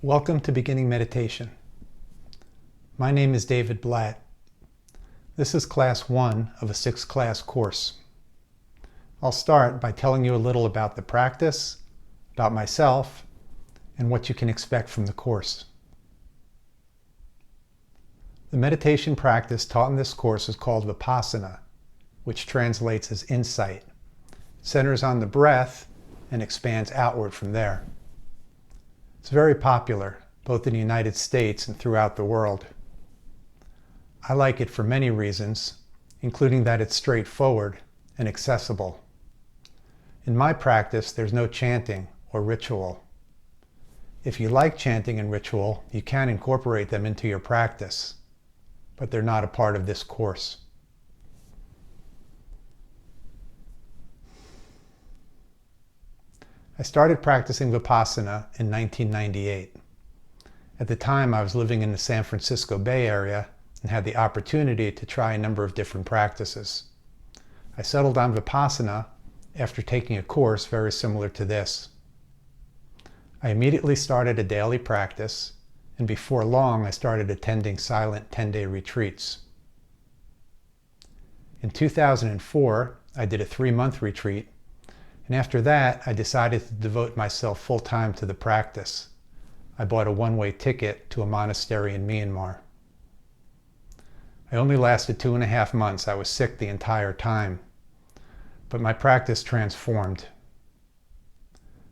Welcome to Beginning Meditation. My name is David Blatt. This is class 1 of a 6-class course. I'll start by telling you a little about the practice, about myself, and what you can expect from the course. The meditation practice taught in this course is called Vipassana, which translates as insight. It centers on the breath and expands outward from there. It's very popular, both in the United States and throughout the world. I like it for many reasons, including that it's straightforward and accessible. In my practice, there's no chanting or ritual. If you like chanting and ritual, you can incorporate them into your practice, but they're not a part of this course. I started practicing Vipassana in 1998. At the time, I was living in the San Francisco Bay Area and had the opportunity to try a number of different practices. I settled on Vipassana after taking a course very similar to this. I immediately started a daily practice, and before long I started attending silent 10-day retreats. In 2004, I did a 3-month retreat, and after that I decided to devote myself full-time to the practice. I bought a one-way ticket to a monastery in Myanmar. I only lasted 2.5 months. I was sick the entire time, but my practice transformed.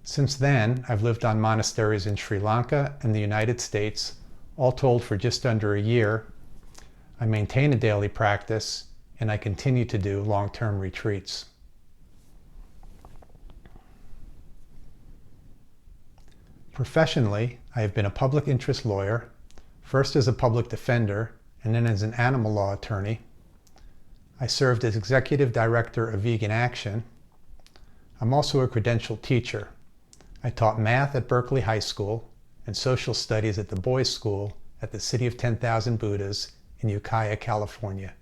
Since then, I've lived on monasteries in Sri Lanka and the United States, all told for just under a year. I maintain a daily practice, and I continue to do long-term retreats. Professionally, I have been a public interest lawyer, first as a public defender and then as an animal law attorney. I served as executive director of Vegan Action. I'm also a credentialed teacher. I taught math at Berkeley High School and social studies at the boys' school at the City of 10,000 Buddhas in Ukiah, California.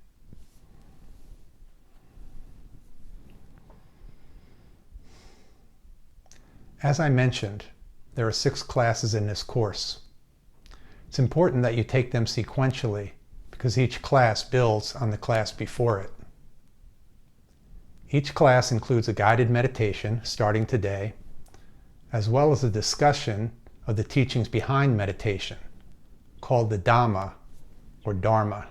As I mentioned, there are 6 classes in this course. It's important that you take them sequentially because each class builds on the class before it. Each class includes a guided meditation starting today, as well as a discussion of the teachings behind meditation, called the Dhamma or Dharma.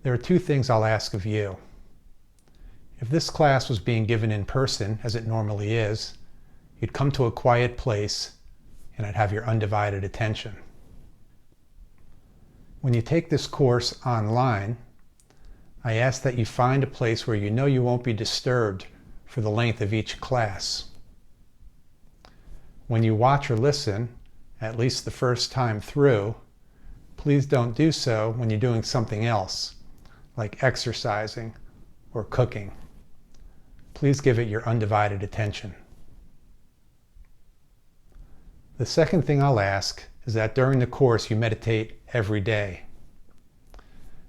There are 2 things I'll ask of you. If this class was being given in person, as it normally is, you'd come to a quiet place and I'd have your undivided attention. When you take this course online, I ask that you find a place where you know you won't be disturbed for the length of each class. When you watch or listen, at least the first time through, please don't do so when you're doing something else, like exercising or cooking. Please give it your undivided attention. The second thing I'll ask is that during the course you meditate every day.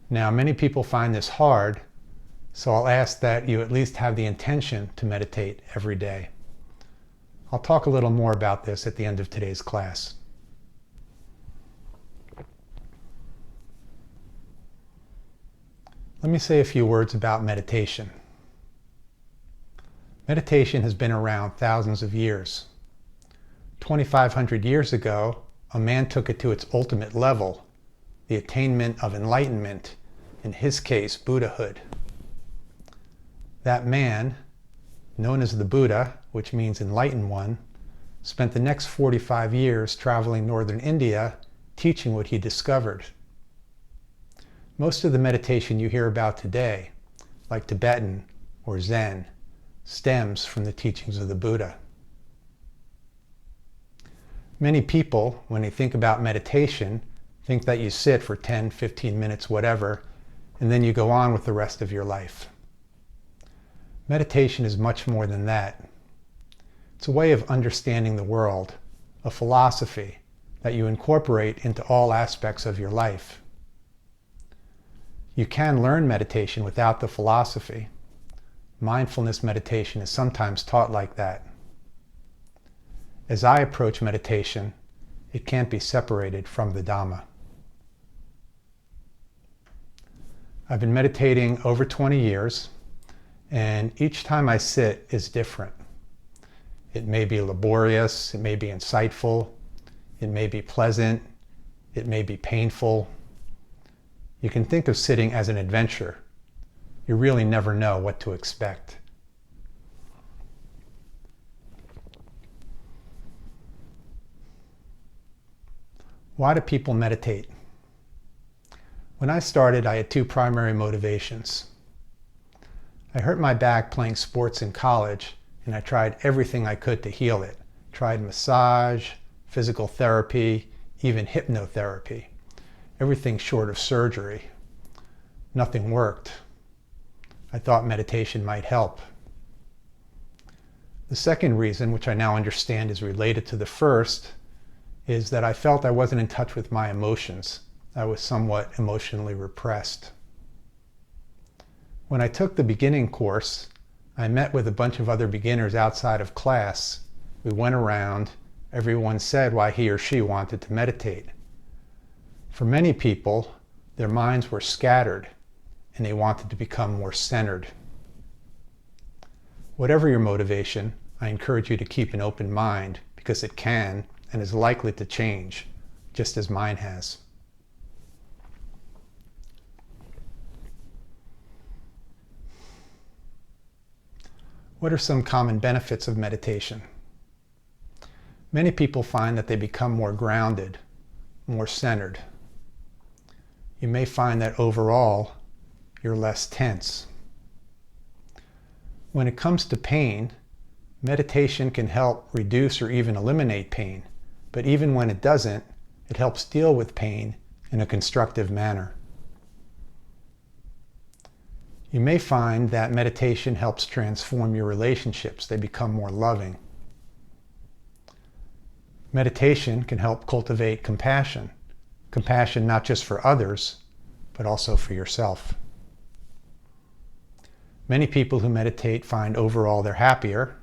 Now, many people find this hard, so I'll ask that you at least have the intention to meditate every day. I'll talk a little more about this at the end of today's class. Let me say a few words about meditation. Meditation has been around thousands of years. 2,500 years ago, a man took it to its ultimate level, the attainment of enlightenment, in his case, Buddhahood. That man, known as the Buddha, which means enlightened one, spent the next 45 years traveling northern India, teaching what he discovered. Most of the meditation you hear about today, like Tibetan or Zen, stems from the teachings of the Buddha. Many people, when they think about meditation, think that you sit for 10, 15 minutes, whatever, and then you go on with the rest of your life. Meditation is much more than that. It's a way of understanding the world, a philosophy that you incorporate into all aspects of your life. You can learn meditation without the philosophy. Mindfulness meditation is sometimes taught like that. As I approach meditation, it can't be separated from the Dhamma. I've been meditating over 20 years, and each time I sit is different. It may be laborious, it may be insightful, it may be pleasant, it may be painful. You can think of sitting as an adventure. You really never know what to expect. Why do people meditate? When I started, I had two primary motivations. I hurt my back playing sports in college, and I tried everything I could to heal it. Tried massage, physical therapy, even hypnotherapy. Everything short of surgery. Nothing worked. I thought meditation might help. The second reason, which I now understand is related to the first, is that I felt I wasn't in touch with my emotions. I was somewhat emotionally repressed. When I took the beginning course, I met with a bunch of other beginners outside of class. We went around, everyone said why he or she wanted to meditate. For many people, their minds were scattered and they wanted to become more centered. Whatever your motivation, I encourage you to keep an open mind because it can and is likely to change, just as mine has. What are some common benefits of meditation? Many people find that they become more grounded, more centered. You may find that overall, you're less tense. When it comes to pain, meditation can help reduce or even eliminate pain. But even when it doesn't, it helps deal with pain in a constructive manner. You may find that meditation helps transform your relationships. They become more loving. Meditation can help cultivate compassion. Compassion not just for others, but also for yourself. Many people who meditate find overall they're happier.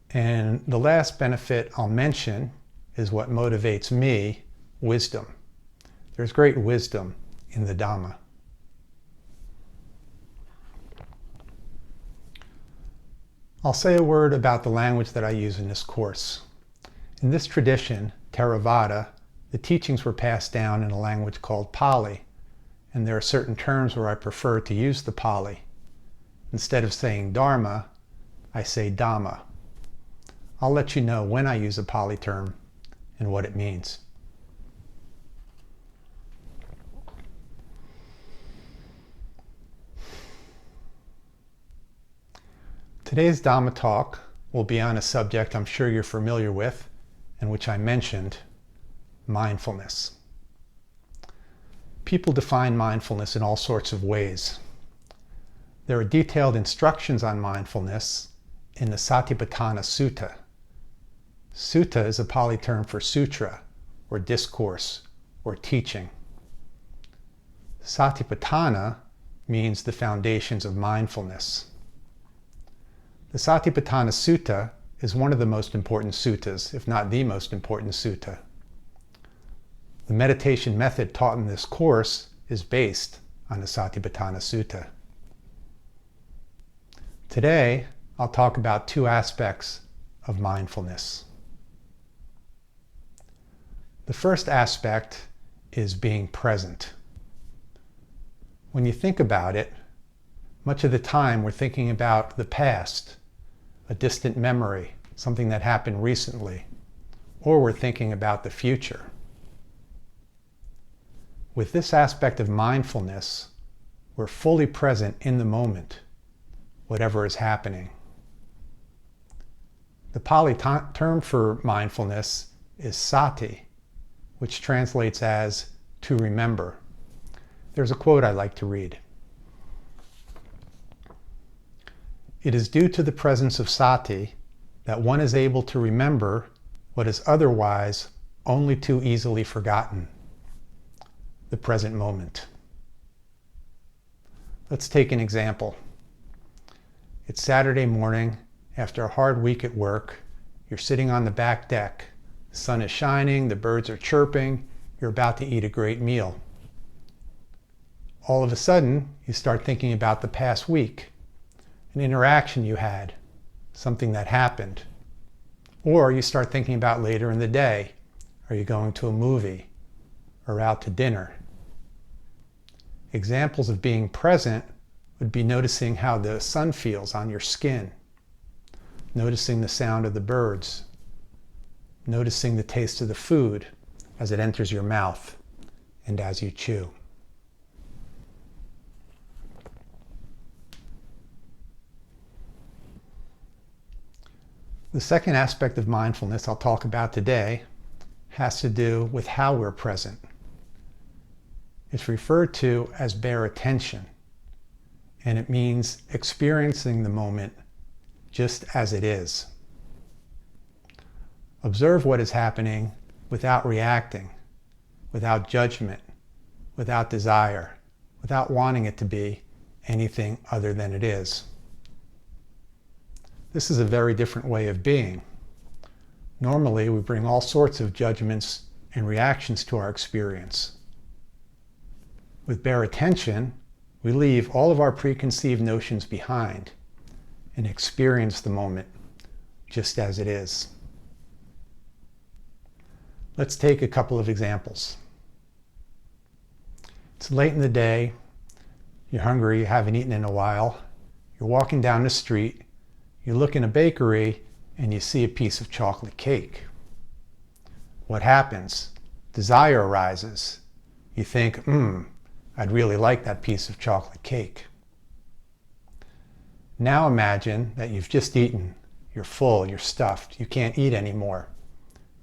And the last benefit I'll mention is what motivates me, wisdom. There's great wisdom in the Dhamma. I'll say a word about the language that I use in this course. In this tradition, Theravada, the teachings were passed down in a language called Pali, and there are certain terms where I prefer to use the Pali. Instead of saying Dharma, I say Dhamma. I'll let you know when I use a Pali term and what it means. Today's Dhamma talk will be on a subject I'm sure you're familiar with and which I mentioned, mindfulness. People define mindfulness in all sorts of ways. There are detailed instructions on mindfulness in the Satipatthana Sutta. Sutta is a Pali term for sutra, or discourse, or teaching. Satipatthana means the foundations of mindfulness. The Satipatthana Sutta is one of the most important suttas, if not the most important sutta. The meditation method taught in this course is based on the Satipatthana Sutta. Today, I'll talk about two aspects of mindfulness. The first aspect is being present. When you think about it, much of the time we're thinking about the past, a distant memory, something that happened recently, or we're thinking about the future. With this aspect of mindfulness, we're fully present in the moment, whatever is happening. The Pali term for mindfulness is sati, which translates as to remember. There's a quote I like to read. It is due to the presence of sati that one is able to remember what is otherwise only too easily forgotten, the present moment. Let's take an example. It's Saturday morning after a hard week at work. You're sitting on the back deck. The sun is shining, the birds are chirping, you're about to eat a great meal. All of a sudden, you start thinking about the past week, an interaction you had, something that happened. Or you start thinking about later in the day. Are you going to a movie or out to dinner? Examples of being present would be noticing how the sun feels on your skin, noticing the sound of the birds, noticing the taste of the food as it enters your mouth and as you chew. The second aspect of mindfulness I'll talk about today has to do with how we're present. It's referred to as bare attention, and it means experiencing the moment just as it is. Observe what is happening without reacting, without judgment, without desire, without wanting it to be anything other than it is. This is a very different way of being. Normally, we bring all sorts of judgments and reactions to our experience. With bare attention, we leave all of our preconceived notions behind and experience the moment just as it is. Let's take a couple of examples. It's late in the day, you're hungry, you haven't eaten in a while, you're walking down the street, you look in a bakery and you see a piece of chocolate cake. What happens? Desire arises. You think, I'd really like that piece of chocolate cake. Now imagine that you've just eaten. You're full, you're stuffed, you can't eat anymore.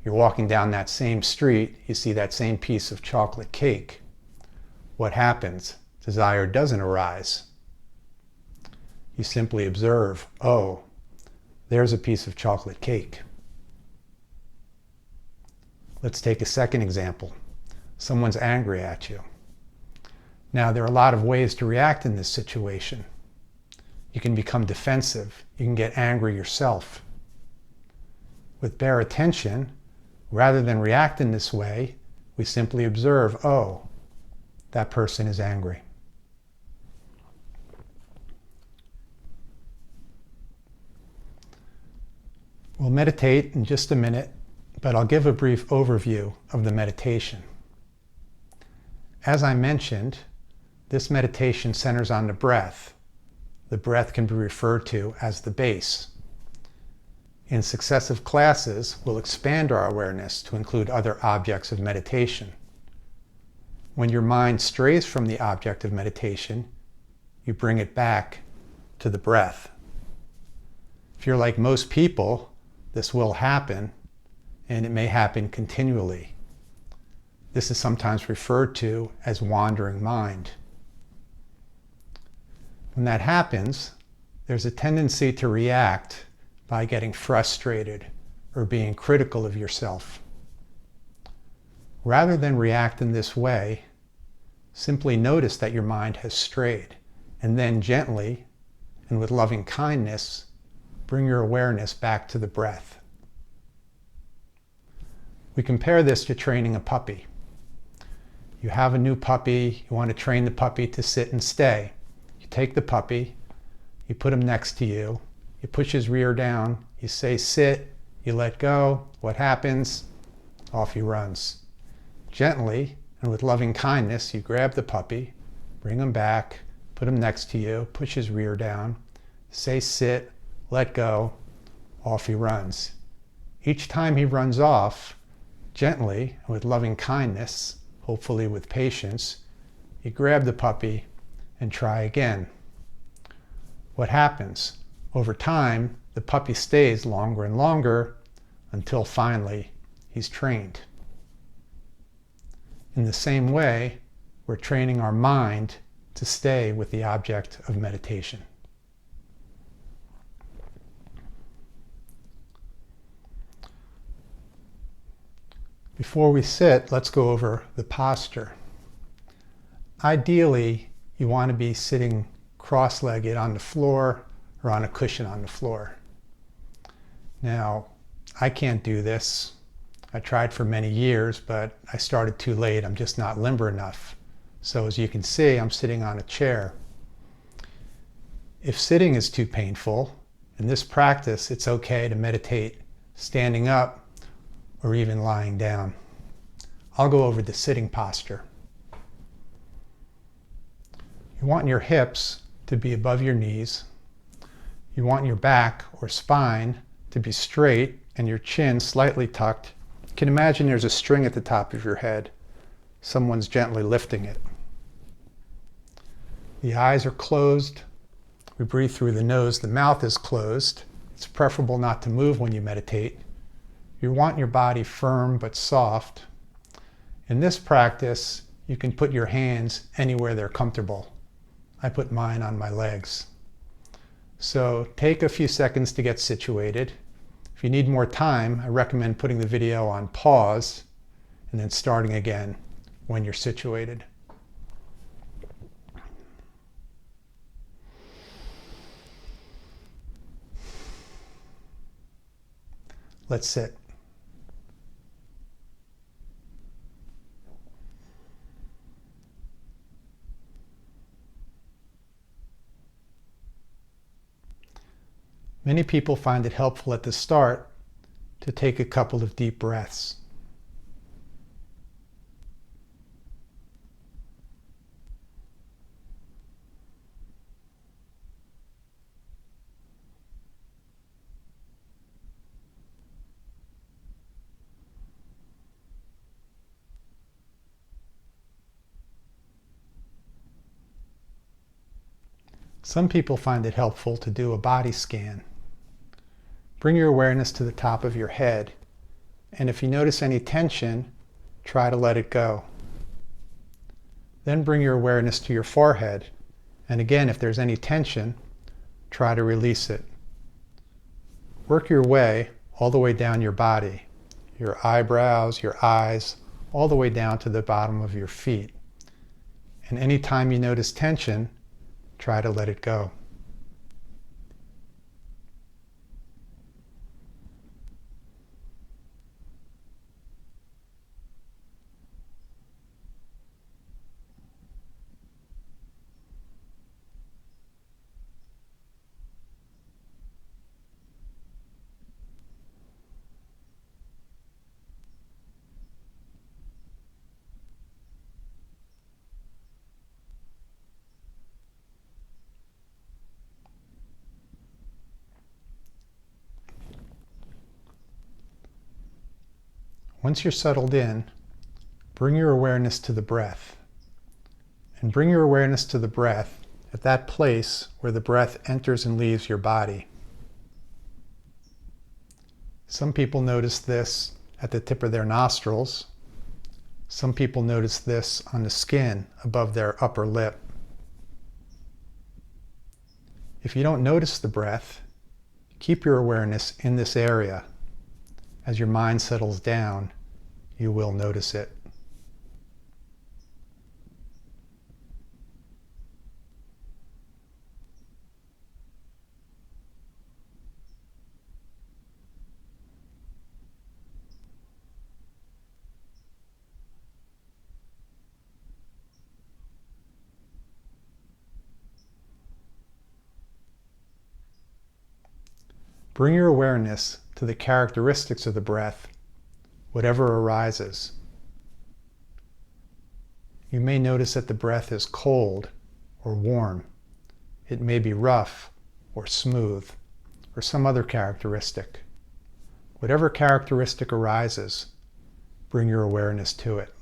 You're walking down that same street, you see that same piece of chocolate cake. What happens? Desire doesn't arise. You simply observe, oh, there's a piece of chocolate cake. Let's take a second example. Someone's angry at you. Now, there are a lot of ways to react in this situation. You can become defensive. You can get angry yourself. With bare attention, rather than react in this way, we simply observe, oh, that person is angry. We'll meditate in just a minute, but I'll give a brief overview of the meditation. As I mentioned, this meditation centers on the breath. The breath can be referred to as the base. In successive classes, we'll expand our awareness to include other objects of meditation. When your mind strays from the object of meditation, you bring it back to the breath. If you're like most people, this will happen, and it may happen continually. This is sometimes referred to as wandering mind. When that happens, there's a tendency to react by getting frustrated or being critical of yourself. Rather than react in this way, simply notice that your mind has strayed, and then gently and with loving kindness, bring your awareness back to the breath. We compare this to training a puppy. You have a new puppy, you want to train the puppy to sit and stay. You take the puppy, you put him next to you, you push his rear down, you say sit, you let go. What happens? Off he runs. Gently and with loving kindness, you grab the puppy, bring him back, put him next to you, push his rear down, say sit, let go, off he runs. Each time he runs off, gently and with loving kindness, hopefully with patience, you grab the puppy and try again. What happens? Over time, the puppy stays longer and longer until finally he's trained. In the same way, we're training our mind to stay with the object of meditation. Before we sit, let's go over the posture. Ideally, you want to be sitting cross-legged on the floor or on a cushion on the floor. Now, I can't do this. I tried for many years, but I started too late. I'm just not limber enough. So as you can see, I'm sitting on a chair. If sitting is too painful, in this practice, it's okay to meditate standing up or even lying down. I'll go over the sitting posture. You want your hips to be above your knees. You want your back or spine to be straight and your chin slightly tucked. You can imagine there's a string at the top of your head. Someone's gently lifting it. The eyes are closed. We breathe through the nose. The mouth is closed. It's preferable not to move when you meditate. You want your body firm but soft. In this practice, you can put your hands anywhere they're comfortable. I put mine on my legs. So take a few seconds to get situated. If you need more time, I recommend putting the video on pause and then starting again when you're situated. Let's sit. Many people find it helpful at the start to take a couple of deep breaths. Some people find it helpful to do a body scan. Bring your awareness to the top of your head, and if you notice any tension, try to let it go. Then bring your awareness to your forehead, and again, if there's any tension, try to release it. Work your way all the way down your body, your eyebrows, your eyes, all the way down to the bottom of your feet. And anytime you notice tension, try to let it go. Once you're settled in, bring your awareness to the breath. And bring your awareness to the breath at that place where the breath enters and leaves your body. Some people notice this at the tip of their nostrils. Some people notice this on the skin above their upper lip. If you don't notice the breath, keep your awareness in this area. As your mind settles down, you will notice it. Bring your awareness to the characteristics of the breath, whatever arises. You may notice that the breath is cold or warm. It may be rough or smooth, or some other characteristic. Whatever characteristic arises, bring your awareness to it.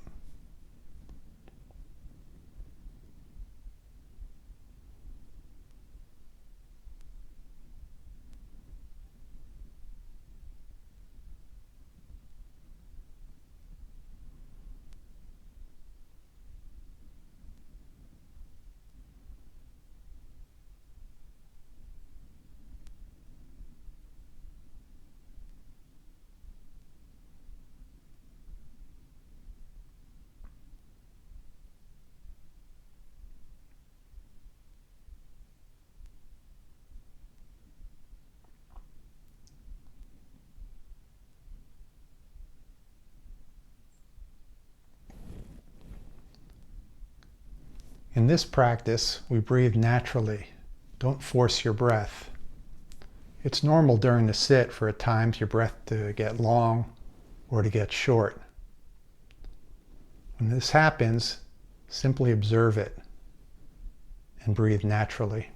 In this practice, we breathe naturally. Don't force your breath. It's normal during the sit for at times your breath to get long or to get short. When this happens, simply observe it and breathe naturally.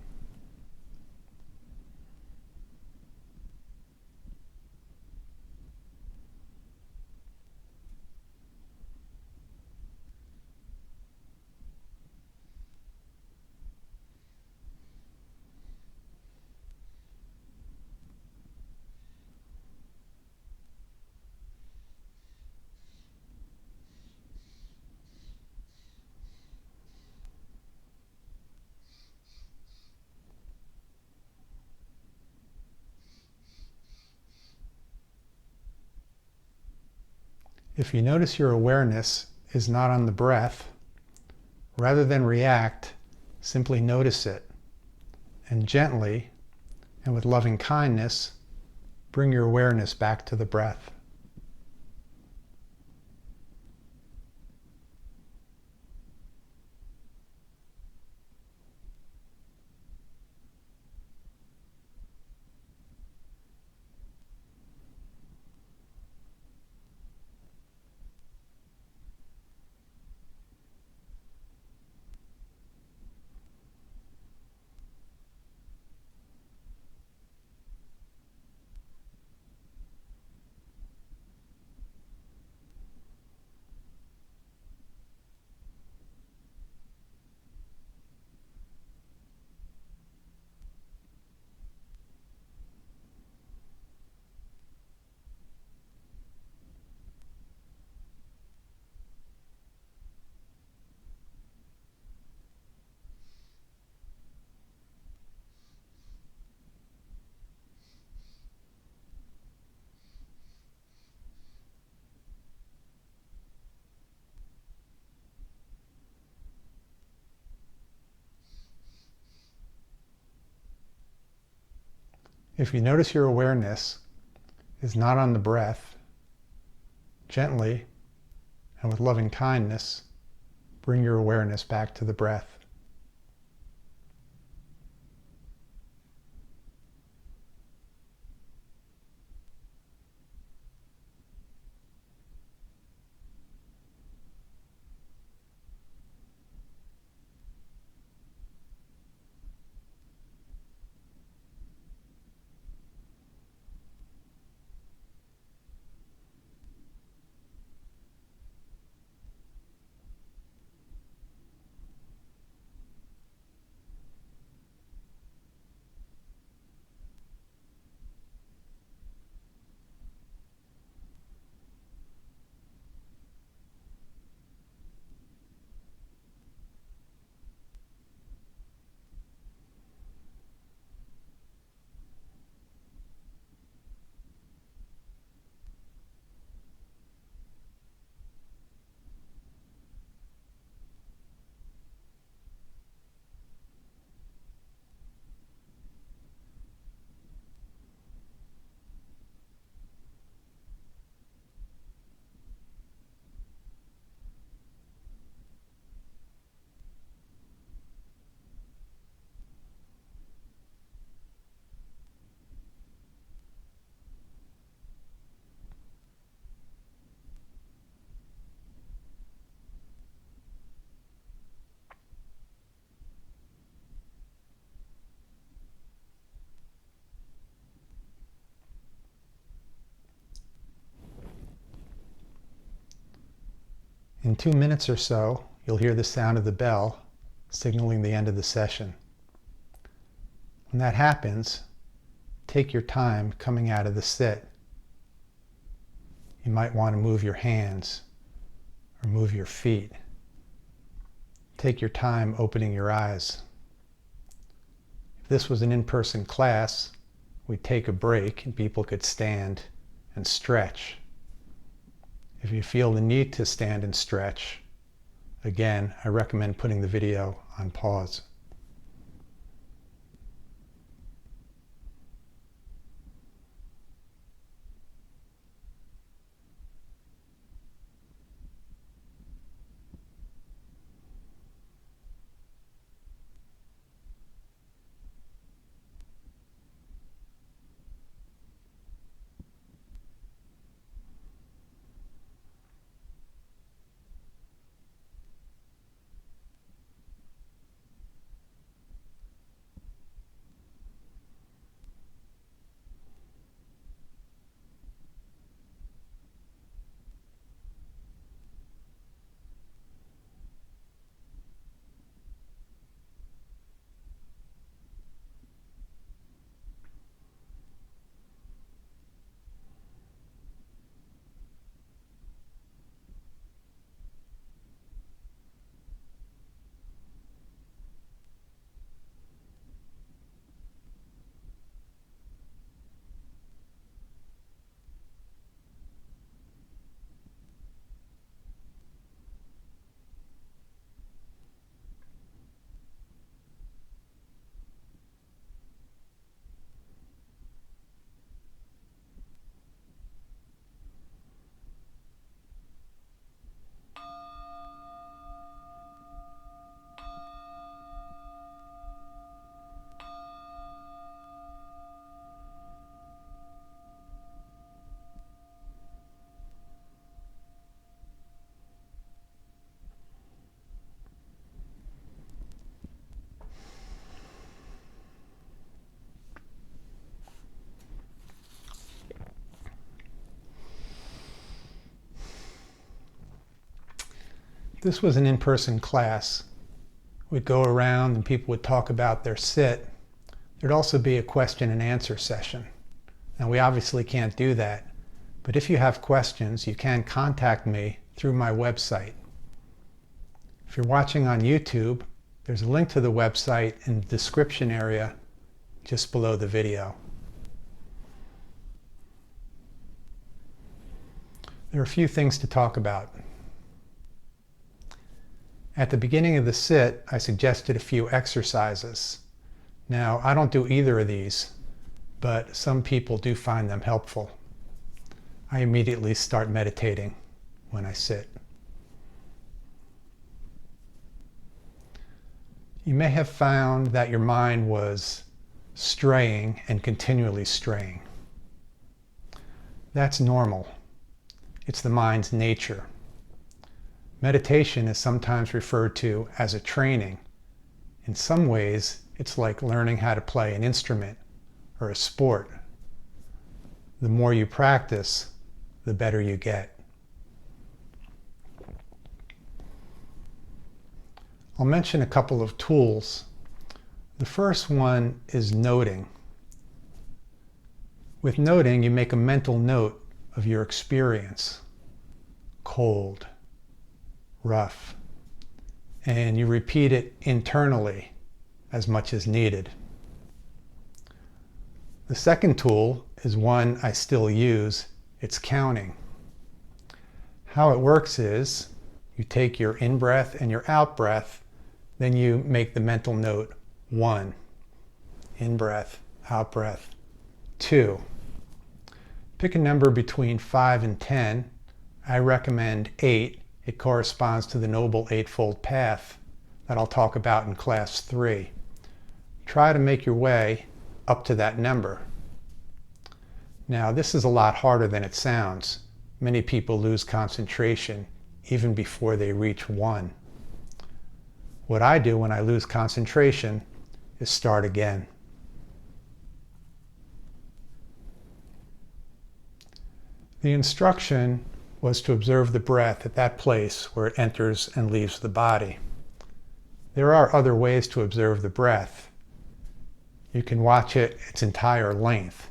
If you notice your awareness is not on the breath, rather than react, simply notice it, and gently and with loving kindness, bring your awareness back to the breath. If you notice your awareness is not on the breath, gently and with loving kindness, bring your awareness back to the breath. In 2 minutes or so, you'll hear the sound of the bell signaling the end of the session. When that happens, take your time coming out of the sit. You might want to move your hands or move your feet. Take your time opening your eyes. If this was an in-person class, we'd take a break and people could stand and stretch. If you feel the need to stand and stretch, again, I recommend putting the video on pause. This was an in-person class. We'd go around and people would talk about their sit. There'd also be a question and answer session. Now, we obviously can't do that, but if you have questions, you can contact me through my website. If you're watching on YouTube, there's a link to the website in the description area just below the video. There are a few things to talk about. At the beginning of the sit, I suggested a few exercises. Now, I don't do either of these, but some people do find them helpful. I immediately start meditating when I sit. You may have found that your mind was straying and continually straying. That's normal. It's the mind's nature. Meditation is sometimes referred to as a training. In some ways, it's like learning how to play an instrument or a sport. The more you practice, the better you get. I'll mention a couple of tools. The first one is noting. With noting, you make a mental note of your experience. Cold, rough, and you repeat it internally as much as needed. The second tool is one I still use. It's counting. How it works is you take your in-breath and your out-breath, then you make the mental note 1, in-breath, out-breath, 2. Pick a number between 5 and 10. I recommend 8. It corresponds to the Noble Eightfold Path that I'll talk about in Class 3. Try to make your way up to that number. Now, this is a lot harder than it sounds. Many people lose concentration even before they reach 1. What I do when I lose concentration is start again. The instruction was to observe the breath at that place where it enters and leaves the body. There are other ways to observe the breath. You can watch it its entire length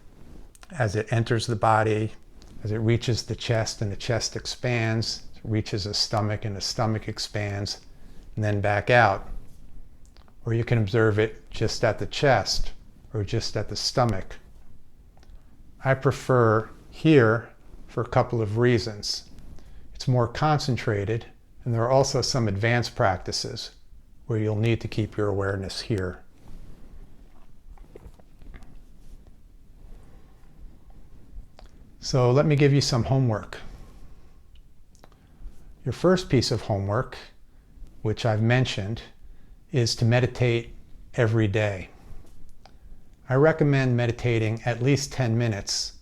as it enters the body, as it reaches the chest and the chest expands, it reaches the stomach and the stomach expands, and then back out. Or you can observe it just at the chest or just at the stomach. I prefer here for a couple of reasons. It's more concentrated, and there are also some advanced practices where you'll need to keep your awareness here. So let me give you some homework. Your first piece of homework, which I've mentioned, is to meditate every day. I recommend meditating at least 10 minutes,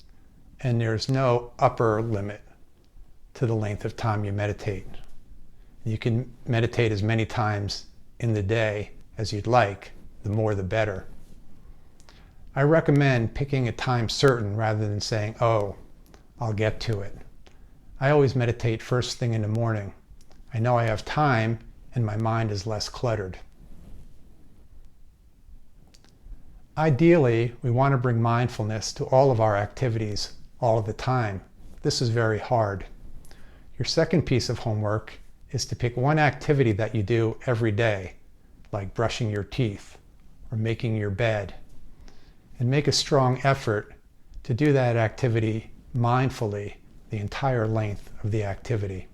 and there's no upper limit to the length of time you meditate. You can meditate as many times in the day as you'd like, the more the better. I recommend picking a time certain rather than saying, oh, I'll get to it. I always meditate first thing in the morning. I know I have time and my mind is less cluttered. Ideally, we want to bring mindfulness to all of our activities all of the time. This is very hard. Your second piece of homework is to pick one activity that you do every day, like brushing your teeth or making your bed, and make a strong effort to do that activity mindfully the entire length of the activity.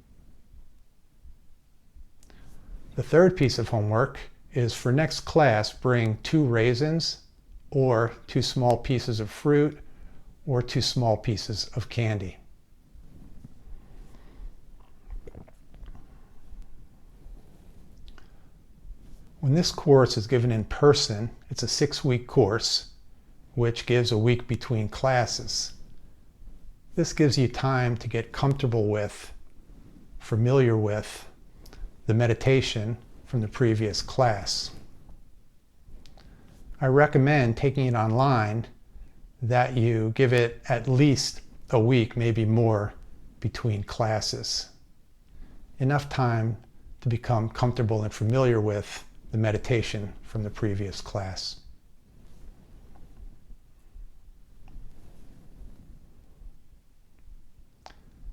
The third piece of homework is for next class, bring 2 raisins or 2 small pieces of fruit or 2 small pieces of candy. When this course is given in person, it's a 6-week course, which gives a week between classes. This gives you time to get comfortable with, familiar with, the meditation from the previous class. I recommend taking it online, that you give it at least a week, maybe more, between classes. Enough time to become comfortable and familiar with the meditation from the previous class.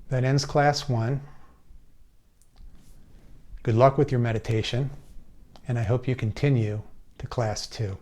That ends class 1. Good luck with your meditation, and I hope you continue to class 2.